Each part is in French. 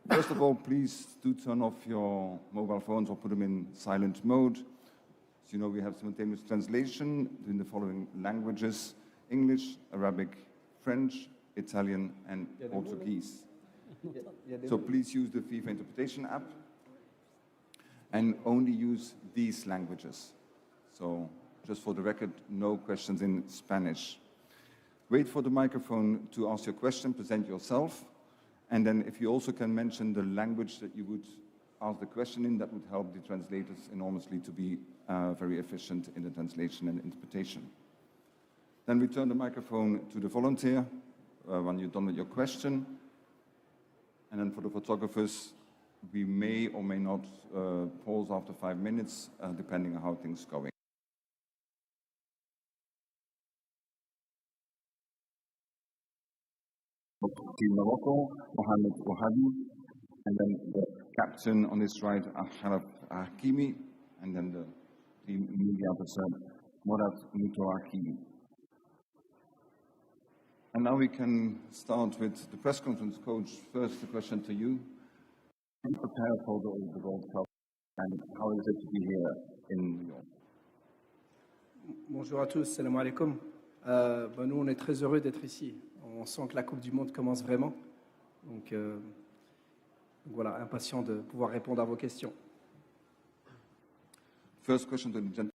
First of all, please do turn off your mobile phones or put them in silent mode. As you know, we have simultaneous translation in the following languages: English, Arabic, French, Italian, and Portuguese. So please use the FIFA interpretation app and only use these languages. So just for the record, no questions in Spanish. Wait for the microphone to ask your question, present yourself, and then if you also can mention the language that you would ask the question in, that would help the translators enormously to be very efficient in the translation and interpretation. Then return the microphone to the volunteer when you're done with your question. And then for the photographers, we may or may not pause after 5 minutes, depending on how things are going. Team Morocco, Mohamed Ouahabi, and then the captain on his right, Achraf Hakimi, and then the team media officer, Morad Moutoaki. And now we can start with the press conference. Coach, first the question to you. How do you prepare for the World Cup, and how is it to be here in New York? Bonjour à tous, salam alaikum. Nous, on est très heureux d'être ici. On sent que la Coupe du Monde commence vraiment. Donc voilà, impatient de pouvoir répondre à vos questions. First question to the gentleman.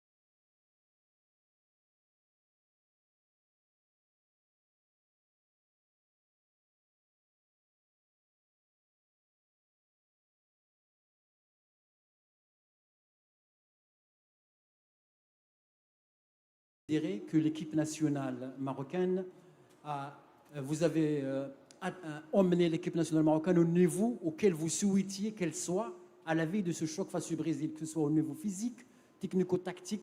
Que l'équipe nationale marocaine vous avez emmené l'équipe nationale marocaine au niveau auquel vous souhaitiez qu'elle soit à la veille de ce choc face au Brésil, que ce soit au niveau physique, technico-tactique.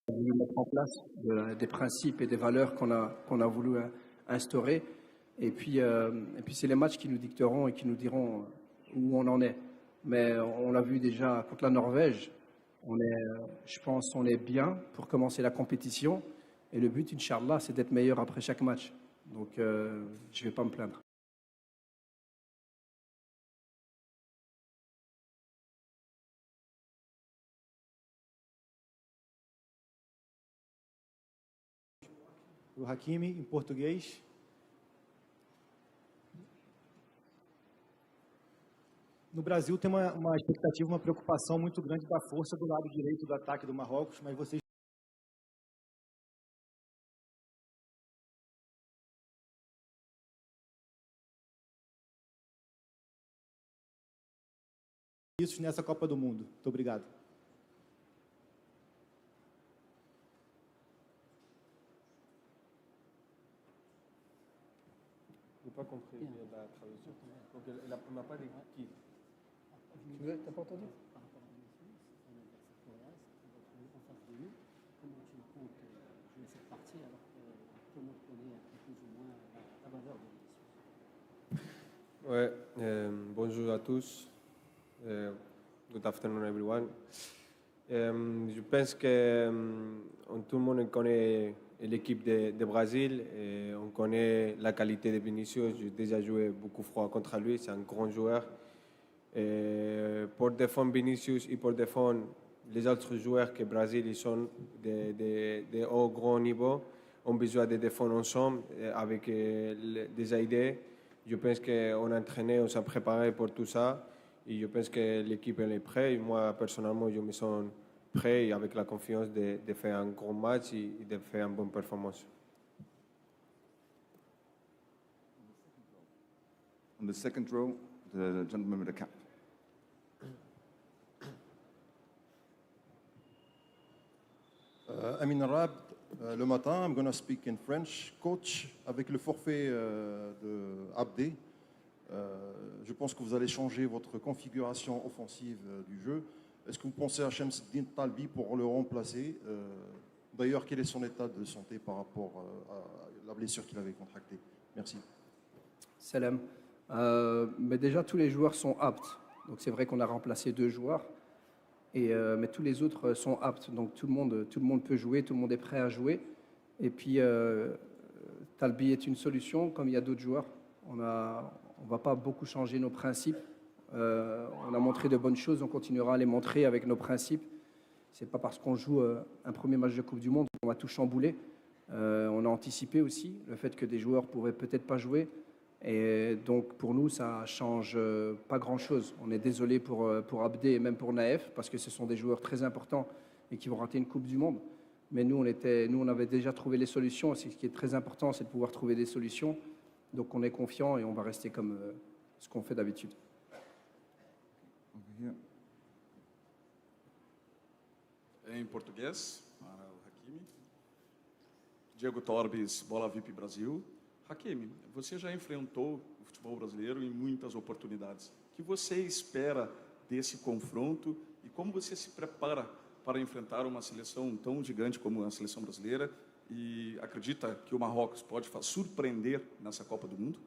Mettre en place des principes et des valeurs qu'on a voulu instaurer. Et puis c'est les matchs qui nous dicteront et qui nous diront où on en est. Mais on l'a vu déjà contre la Norvège. Je pense qu'on est bien pour commencer la compétition. Et le but, Inch'Allah, c'est d'être meilleur après chaque match. Donc je ne vais pas me plaindre. O Hakimi, em português. No Brasil tem uma expectativa, uma preocupação muito grande da força do lado direito do ataque do Marrocos, mas vocês isso nessa Copa do Mundo. Muito obrigado. Je n'ai pas compris la traduction. Donc elle n'a pas dit qui. Tu n'as pas entendu? Par rapport à l'adversaire coréen, on va trouver en face de nous. Comment tu comptes jouer cette partie alors que tout le monde connaît plus ou moins la valeur de l'émission? Ouais, bonjour à tous. Good afternoon everyone. Je pense que tout le monde connaît l'équipe de Brésil et on connaît la qualité de Vinicius. J'ai déjà joué beaucoup froid contre lui, c'est un grand joueur. Et pour défendre Vinicius et pour défendre les autres joueurs que Brésil ils sont de haut grand niveau, on a besoin de défendre ensemble avec des idées. Je pense qu'on a entraîné, on s'est préparé pour tout ça et je pense que l'équipe elle est prête. Et moi personnellement, je me sens prêt et avec la confiance de faire un grand match et de faire une bonne performance. On the second row, the gentleman with the cap. Amin Arab, le matin, I'm going to speak in French. Coach, avec le forfait de Abdé, je pense que vous allez changer votre configuration offensive du jeu. Est-ce que vous pensez à Shamsuddin Talbi pour le remplacer? D'ailleurs, quel est son état de santé par rapport à la blessure qu'il avait contractée? Merci. Salam. Mais déjà, tous les joueurs sont aptes. Donc c'est vrai qu'on a remplacé 2 joueurs. Mais tous les autres sont aptes. Donc tout le monde peut jouer, tout le monde est prêt à jouer. Et puis Talbi est une solution, comme il y a d'autres joueurs. On ne va pas beaucoup changer nos principes. On a montré de bonnes choses, on continuera à les montrer avec nos principes. Ce n'est pas parce qu'on joue un premier match de Coupe du Monde qu'on va tout chambouler. On a anticipé aussi le fait que des joueurs pourraient peut-être pas jouer. Et donc pour nous, ça change pas grand-chose. On est désolé pour Abdé et même pour Naef, parce que ce sont des joueurs très importants et qui vont rater une Coupe du Monde. Mais nous, on avait déjà trouvé les solutions. Ce qui est très important, c'est de pouvoir trouver des solutions. Donc on est confiant et on va rester comme ce qu'on fait d'habitude. Over here. Em português, para o Hakimi. Diego Torbes, Bola VIP Brasil. Hakimi, você já enfrentou o futebol brasileiro em muitas oportunidades. O que você espera desse confronto e como você se prepara para enfrentar uma seleção tão gigante como a seleção brasileira? E acredita que o Marrocos pode surpreender nessa Copa do Mundo?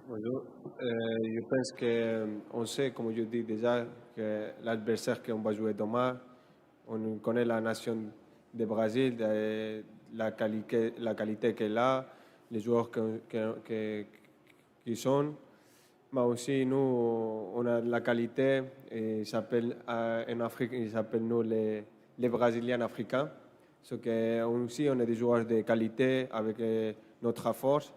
Bonjour. Je pense qu'on sait, comme je dis déjà, que l'adversaire qu'on va jouer demain, on connaît la nation du Brésil, la qualité qu'elle a, les joueurs qui sont. Mais aussi, nous, on a la qualité, et en Afrique, ils s'appellent nous les Brésiliens africains. Donc, aussi, on a des joueurs de qualité avec notre force.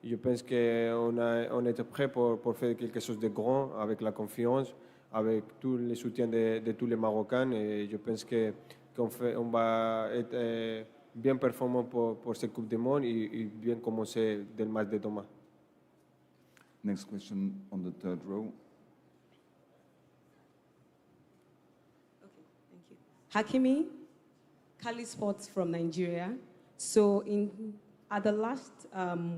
Je pense qu'on est prêt pour faire quelque chose de grand, avec la confiance, avec tout le soutien de tous les Marocains. Et je pense qu'on va être bien performant pour cette Coupe du Monde et bien commencer dès le match de demain. Next question on the third row. Okay, thank you. Hakimi, Kali Sports from Nigeria. So at the last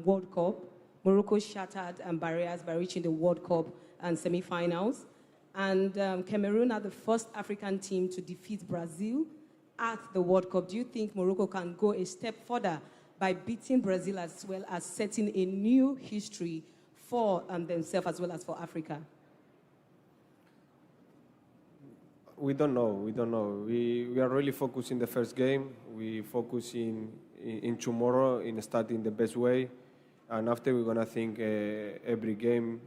World Cup, Morocco shattered barriers by reaching the World Cup and semi-finals. And Cameroon are the first African team to defeat Brazil at the World Cup. Do you think Morocco can go a step further by beating Brazil as well as setting a new history for themselves as well as for Africa? We don't know. We are really focused in the first game. We focus in tomorrow in starting the best way, and after we're gonna think every game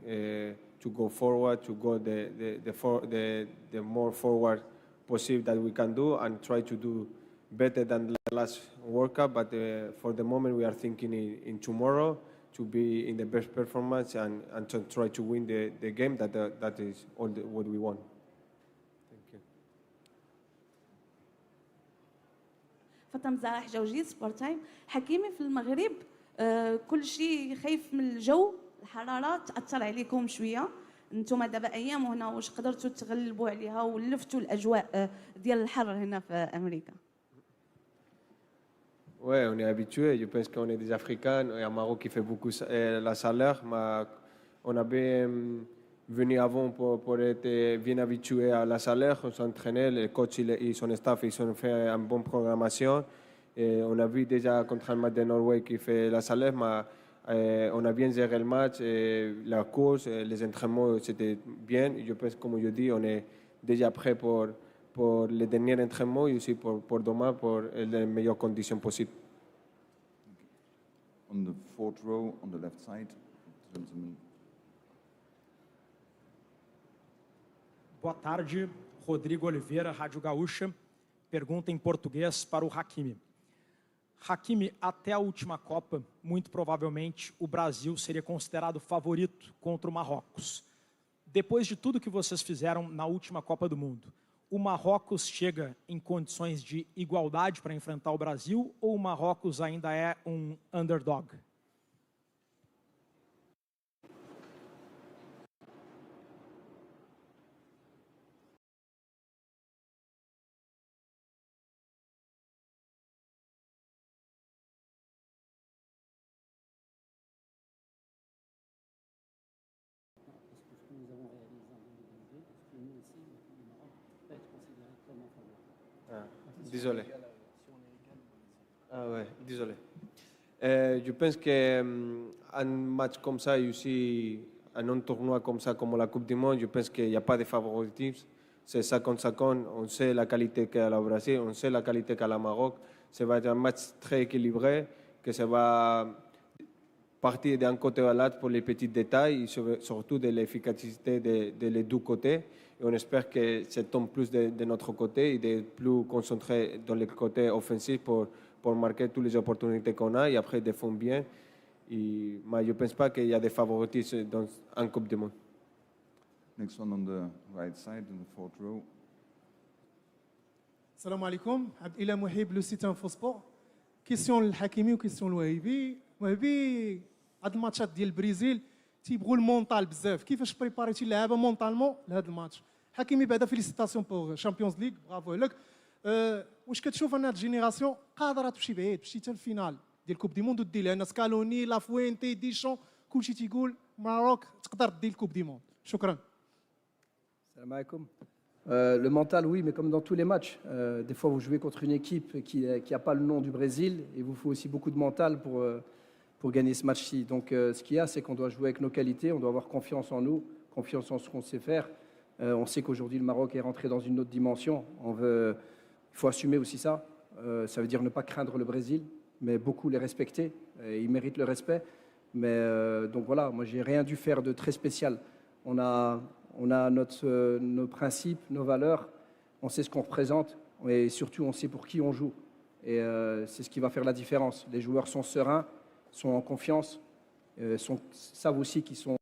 to go forward, to go the more forward possible that we can do, and try to do better than the last World Cup. But for the moment, we are thinking in tomorrow to be in the best performance and to try to win the game. That is all what we want. فاطمة زراح جوجي سبورت تايم. حكيمي في المغرب كل شيء خايف من الجو، الحرارة تأثر عليكم شوية. انتم دابا ايام هنا، واش قدرتوا تغلبوا عليها ولفتوا الاجواء ديال الحر هنا في امريكا؟ Ouais, on est habitué. Je pense qu'on est des Africains. Il y a un Maroc qui fait beaucoup la chaleur, mais on a bien venu avant pour être bien habitué à la chaleur. On s'entraînait, les coachs et son staff, ils ont fait une bonne programmation. Et on a vu déjà contre le match de Norvège qui fait la chaleur, mais on a bien géré le match, la course, les entraînements, c'était bien. Je pense, comme je dis, on est déjà prêt pour les derniers entraînements et aussi pour demain, pour les meilleures conditions possibles. On the fourth row, on the left side, gentleman. Boa tarde, Rodrigo Oliveira, Rádio Gaúcha. Pergunta em português para o Hakimi. Hakimi, até a última Copa, muito provavelmente o Brasil seria considerado favorito contra o Marrocos. Depois de tudo que vocês fizeram na última Copa do Mundo, o Marrocos chega em condições de igualdade para enfrentar o Brasil ou o Marrocos ainda é um underdog? Désolé. Ah ouais, désolé. Je pense qu'un match comme ça et aussi un tournoi comme ça, comme la Coupe du Monde, je pense qu'il n'y a pas de favoritisme. C'est 50-50. On sait la qualité qu'a le Brésil, on sait la qualité qu'a le Maroc. Ça va être un match très équilibré, que ça va partir d'un côté à l'autre pour les petits détails, et surtout de l'efficacité de les deux côtés. Et on espère que ça tombe plus de notre côté et d'être plus concentré dans le côté offensif pour marquer toutes les opportunités qu'on a et après défendre bien. Mais je ne pense pas qu'il y a des favoritismes dans un Coupe du Monde. Next one on the right side, in the fourth row. السلام عليكم عبد الاله محب لو سيت انفو سبور كيسيون للحكيمي وكيسيون لوهيبي وهيبي هاد الماتشات ديال البرازيل تيبغوا المونطال بزاف كيفاش بريباريتي اللعابه مونطالمون لهاد الماتش حكيمي بعدا فيليسيتاسيون بوغ شامبيونز ليغ برافو لك واش كتشوف ان هاد الجينيراسيون قادره تمشي بعيد تمشي حتى الفينال ديال كوب دي موند ودير لها سكالوني لافوينتي ديشون كلشي تيقول ماروك تقدر دير الكوب دي موند شكرا Salam alaikum. Le mental, oui, mais comme dans tous les matchs, des fois vous jouez contre une équipe qui n'a pas le nom du Brésil et il vous faut aussi beaucoup de mental pour gagner ce match-ci. Donc ce qu'il y a, c'est qu'on doit jouer avec nos qualités, on doit avoir confiance en nous, confiance en ce qu'on sait faire. On sait qu'aujourd'hui le Maroc est rentré dans une autre dimension. Il faut assumer aussi ça. Ça veut dire ne pas craindre le Brésil, mais beaucoup les respecter. Ils méritent le respect. Mais donc voilà, moi j'ai rien dû faire de très spécial. On a nos principes, nos valeurs, on sait ce qu'on représente et surtout on sait pour qui on joue. Et c'est ce qui va faire la différence. Les joueurs sont sereins, sont en confiance, savent aussi qu'ils sont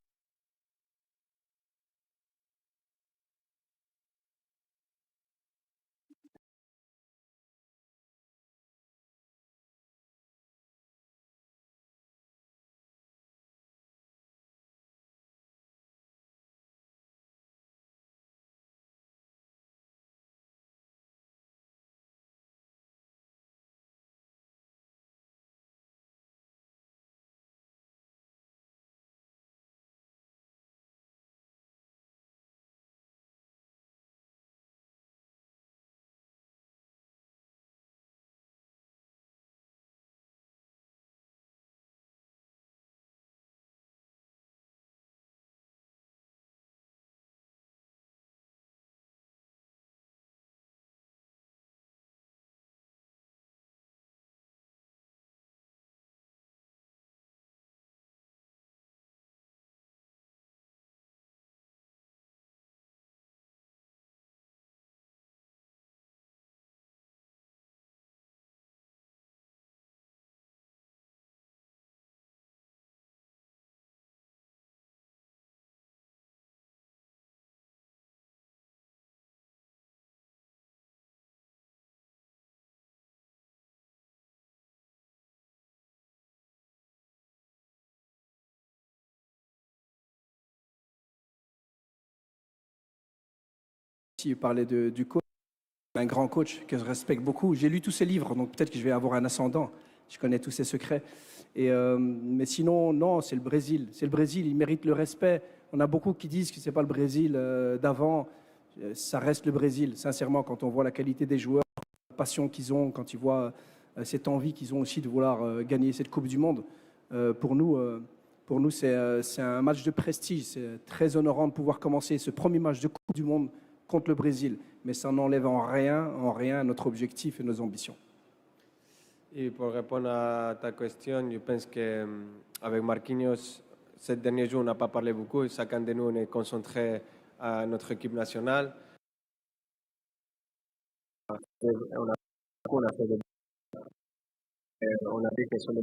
parler du coach, un grand coach que je respecte beaucoup. J'ai lu tous ses livres, donc peut-être que je vais avoir un ascendant. Je connais tous ses secrets. Mais sinon, non, c'est le Brésil. C'est le Brésil, il mérite le respect. On a beaucoup qui disent que ce n'est pas le Brésil d'avant. Ça reste le Brésil. Sincèrement, quand on voit la qualité des joueurs, la passion qu'ils ont, quand ils voient cette envie qu'ils ont aussi de vouloir gagner cette Coupe du Monde, pour nous c'est un match de prestige. C'est très honorant de pouvoir commencer ce premier match de Coupe du Monde contre le Brésil. Mais ça n'enlève en rien notre objectif et nos ambitions. Et pour répondre à ta question, je pense qu'avec Marquinhos, ces derniers jours, on n'a pas parlé beaucoup. Chacun de nous, on est concentré à notre équipe nationale. On a fait on a dit que sur le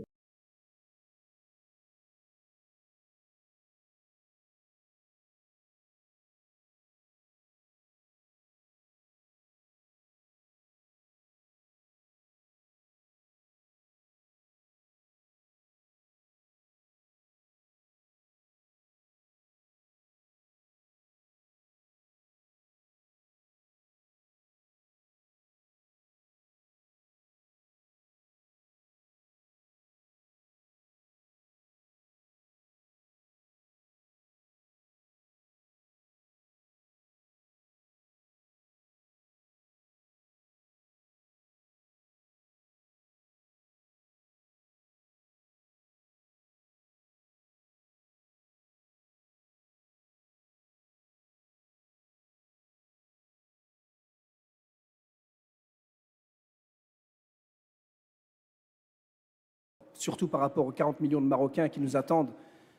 surtout par rapport aux 40 millions de Marocains qui nous attendent.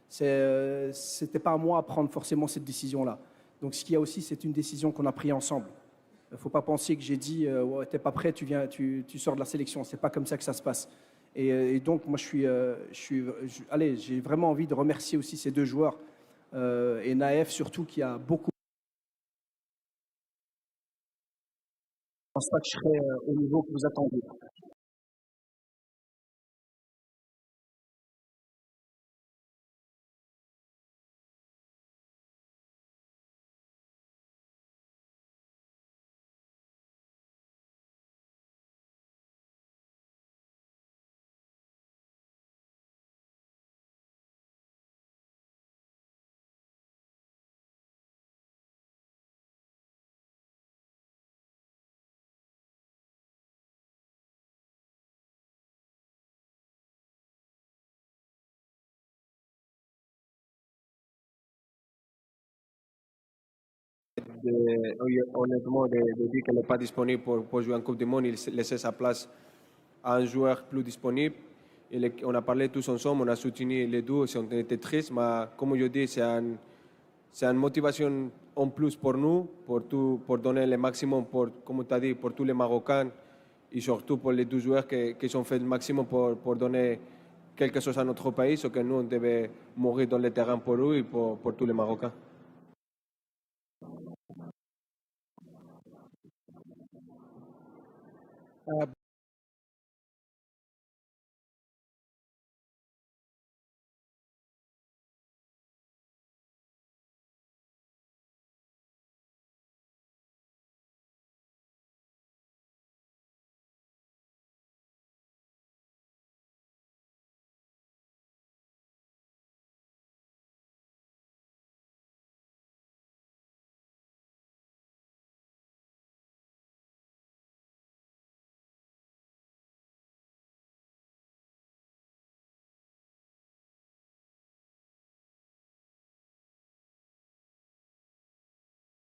C'était pas à moi à prendre forcément cette décision-là. Donc ce qu'il y a aussi, c'est une décision qu'on a prise ensemble. Il ne faut pas penser que j'ai dit ouais, t'es pas prêt, tu sors de la sélection. C'est pas comme ça que ça se passe. Et donc moi j'ai vraiment envie de remercier aussi ces deux joueurs et Naef surtout qui a beaucoup. Je pense pas que je serai au niveau que vous attendez. Honnêtement, de dire qu'elle n'est pas disponible pour jouer en Coupe du Monde, il laissait sa place à un joueur plus disponible. On a parlé tous ensemble, on a soutenu les deux, on était tristes, mais comme je dis, c'est une motivation en plus pour nous, pour donner le maximum, comme tu as dit, pour tous les Marocains et surtout pour les deux joueurs qui ont fait le maximum pour donner quelque chose à notre pays, ce que nous, on devait mourir dans le terrain pour eux et pour tous les Marocains.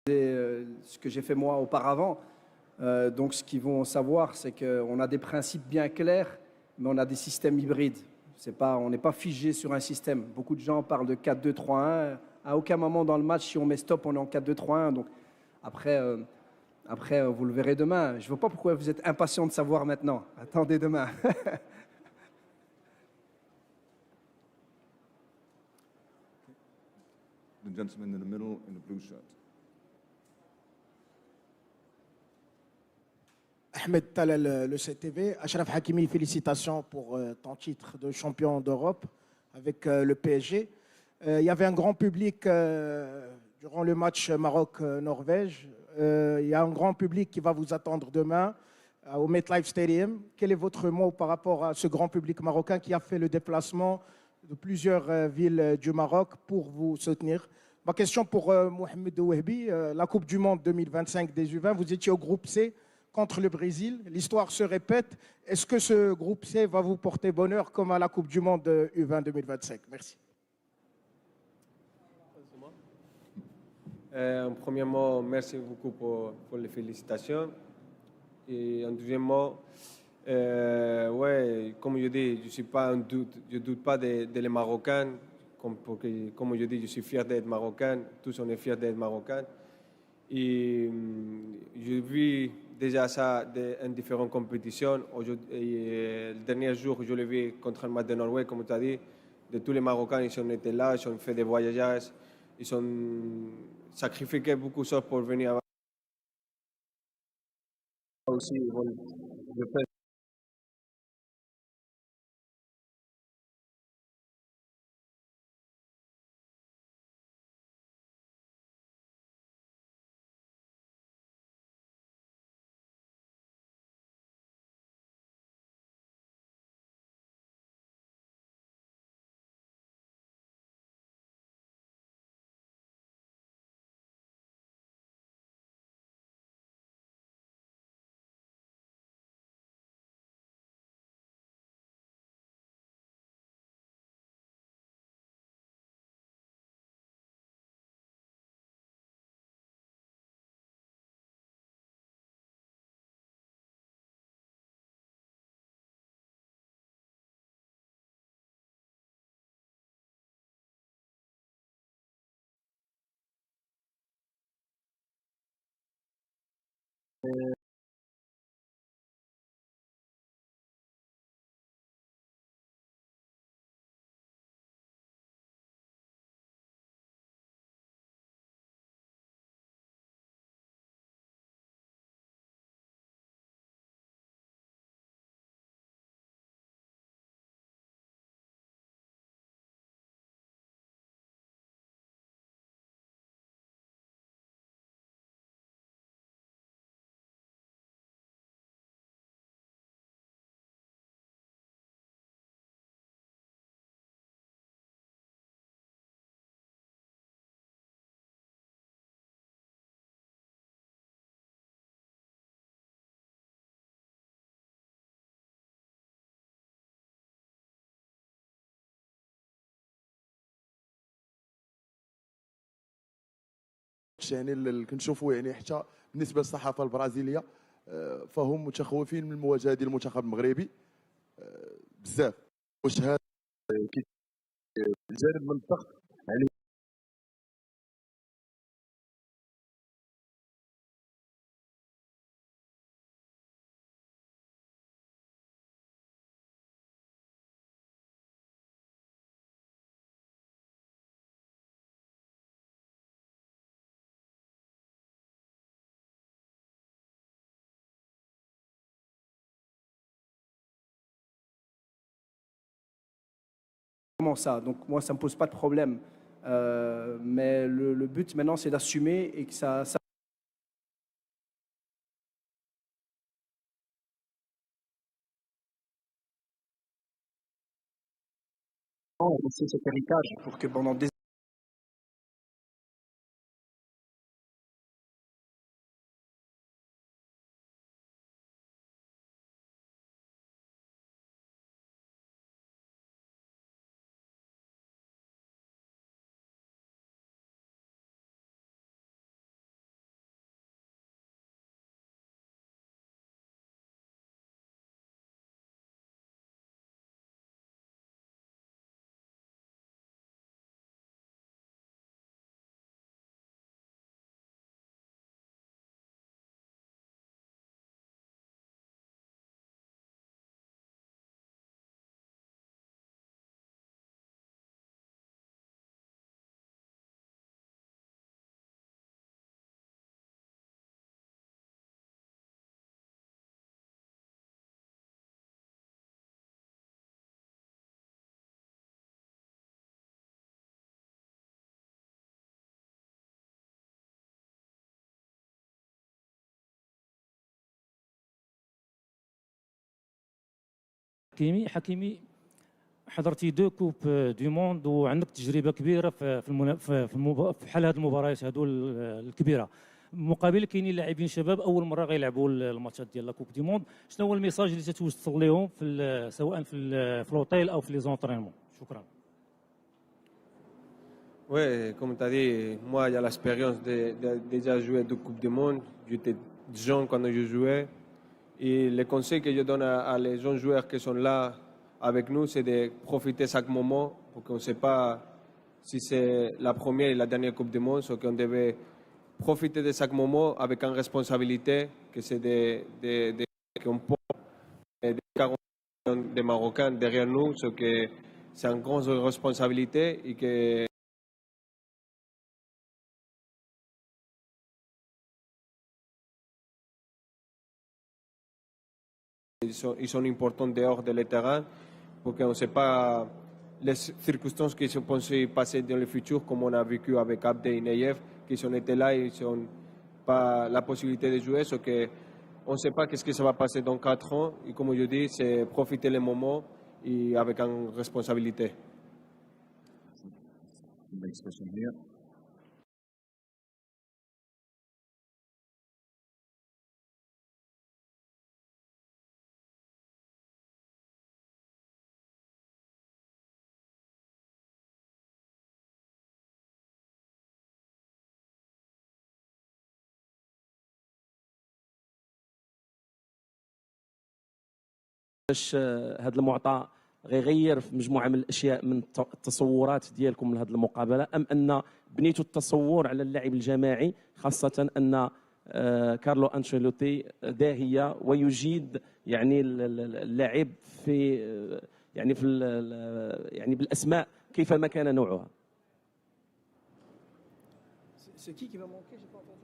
Ce que j'ai fait moi auparavant. Donc ce qu'ils vont savoir, c'est qu'on a des principes bien clairs, mais on a des systèmes hybrides. On n'est pas figé sur un système. Beaucoup de gens parlent de 4-2-3-1. À aucun moment dans le match, si on met stop, on est en 4-2-3-1. Donc après, vous le verrez demain. Je ne vois pas pourquoi vous êtes impatient de savoir maintenant. Attendez demain. The gentleman in the middle in the blue shirt. Ahmed Talal, le CTV. Achraf Hakimi, félicitations pour ton titre de champion d'Europe avec le PSG. Il y avait un grand public durant le match Maroc-Norvège. Il y a un grand public qui va vous attendre demain au MetLife Stadium. Quel est votre mot par rapport à ce grand public marocain qui a fait le déplacement de plusieurs villes du Maroc pour vous soutenir? Ma question pour Mohamed Ouehbi, la Coupe du Monde 2025 des U20, vous étiez au groupe C contre le Brésil. L'histoire se répète. Est-ce que ce groupe C va vous porter bonheur comme à la Coupe du Monde U20 2025? Merci. Premièrement, merci beaucoup pour les félicitations. Et en deuxième mot, ouais, comme je dis, je suis pas un doute, je doute pas de les Marocains. Comme je dis, je suis fier d'être Marocain. Tous on est fiers d'être Marocains. Et je vis déjà ça en différentes compétitions. Le dernier jour, je l'ai vu contre le match de Norvège, comme tu as dit. De tous les Marocains, ils ont été là, ils ont fait des voyages, ils ont sacrifié beaucoup de choses pour venir aussi. Je fais يعني اللي كنشوفوا يعني حتى بالنسبه للصحافه البرازيليه فهم متخوفين من المواجهه ديال المنتخب المغربي بزاف. واش هذا الجانب من الضغط عليه؟ Comment ça? Donc moi, ça me pose pas de problème. Mais le but maintenant, c'est d'assumer et que ça c'est cet héritage pour que pendant des حكيمي حضرتي دو كوب دو موند وعندك تجربه كبيره في حال هذه المباريات هذو الكبيره. مقابل كاينين لاعبين شباب اول مره غيلعبوا الماتشات ديال لا كوب دو موند، شنو هو الميساج اللي تتوصل لهم سواء في الاوتيل او في لي زونطرينمون؟ شكرا. Oui, comme tu as dit, moi, il y a l'expérience de déjà jouer deux Coupes du Monde. J'étais jeune quand je jouais. Et les conseils que je donne à les jeunes joueurs qui sont là avec nous, c'est de profiter chaque moment, parce qu'on ne sait pas si c'est la première et la dernière Coupe du Monde, ce qu'on devait profiter de chaque moment avec une responsabilité, que c'est qu'on porte des 40 millions de Marocains derrière nous, ce que c'est une grande responsabilité et que ils sont importants dehors de le terrain, parce qu'on ne sait pas les circonstances qui sont pensées passer dans le futur, comme on a vécu avec Abde et Neyev, qui sont été là et ils n'ont pas la possibilité de jouer, ce que on ne sait pas qu'est-ce que ça va passer dans 4 ans. Et comme je dis, c'est profiter le moment et avec une responsabilité. باش هذا المعطى غيغير في مجموعه من الاشياء من التصورات ديالكم لهذه المقابله، ام ان بنيتوا التصور على اللعب الجماعي، خاصه ان كارلو أنشيلوتي داهية ويجيد يعني اللاعب في يعني في يعني بالأسماء كيفما كان نوعها. C'est qui va manquer? J'ai pas entendu.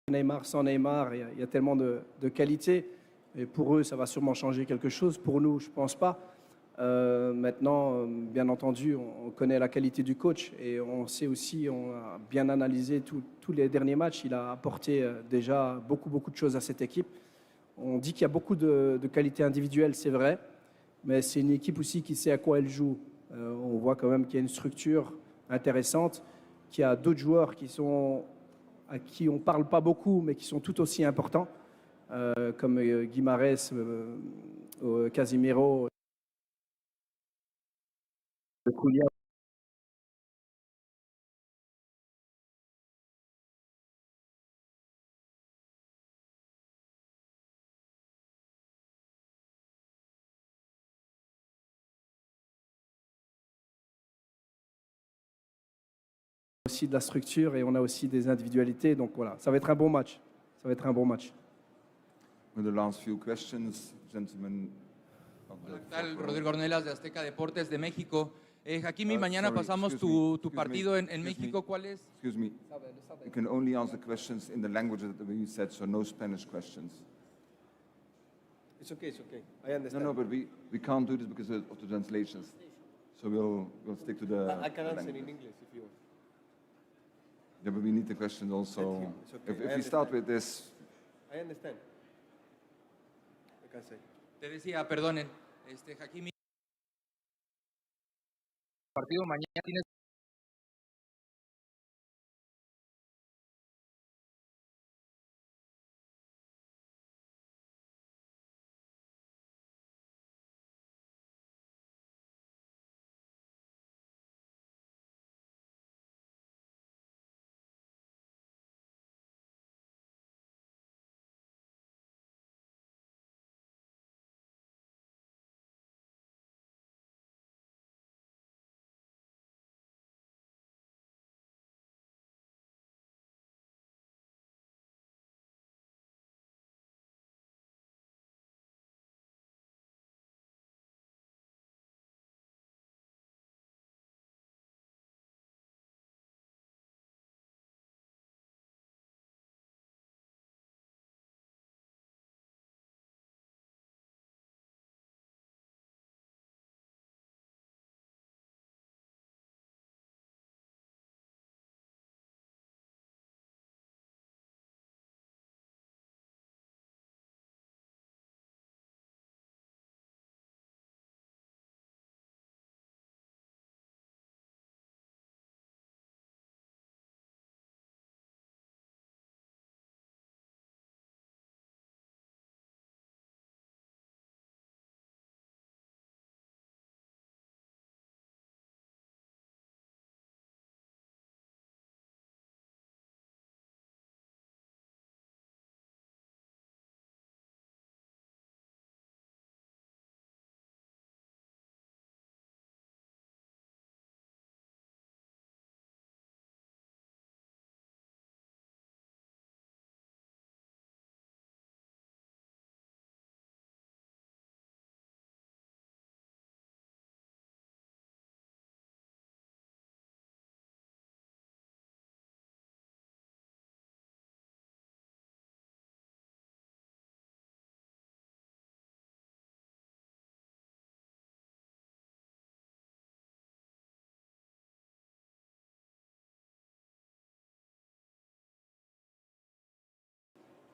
Neymar, sans Neymar, il y a tellement de qualité. Et pour eux, ça va sûrement changer quelque chose. Pour nous, je ne pense pas. Maintenant, bien entendu, on connaît la qualité du coach et on sait aussi, on a bien analysé tous les derniers matchs. Il a apporté déjà beaucoup de choses à cette équipe. On dit qu'il y a beaucoup de qualité individuelle, c'est vrai, mais c'est une équipe aussi qui sait à quoi elle joue. On voit quand même qu'il y a une structure intéressante, qu'il y a d'autres joueurs à qui on ne parle pas beaucoup, mais qui sont tout aussi importants, comme Guimarães, Casemiro, Koulibaly. Aussi de la structure et on a aussi des individualités. Donc voilà, ça va être un bon match. Ça va être un bon match. With the last few questions, gentlemen. Hola, ¿qué tal? Rodrigo Ornelas de Azteca Deportes de México. Hakimi, mañana Sorry, pasamos excuse tu me, partido en excuse México. me, ¿Cuál es? Excuse me. You can only answer questions in the language that we said, so no Spanish questions. It's okay. I understand. No, but we can't do this because of the translations. So we'll stick to the. I can answer in language. English if you want. Yeah, but we need the questions also. It's okay, If I we start understand. with this, I understand. I can say. Te decía, perdonen, Hakimi. Partido mañana tienes.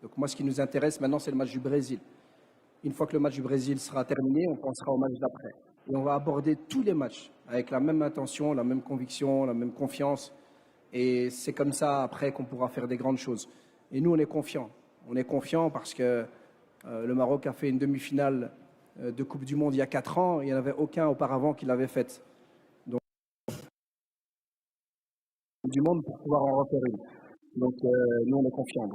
Donc moi, ce qui nous intéresse maintenant, c'est le match du Brésil. Une fois que le match du Brésil sera terminé, on pensera au match d'après. Et on va aborder tous les matchs avec la même intention, la même conviction, la même confiance. Et c'est comme ça, après, qu'on pourra faire des grandes choses. Et nous, on est confiants. On est confiants parce que le Maroc a fait une demi-finale de Coupe du Monde il y a 4 ans. Il n'y en avait aucun auparavant qui l'avait faite. Donc, du monde pour pouvoir en refaire une. Donc, nous, on est confiants.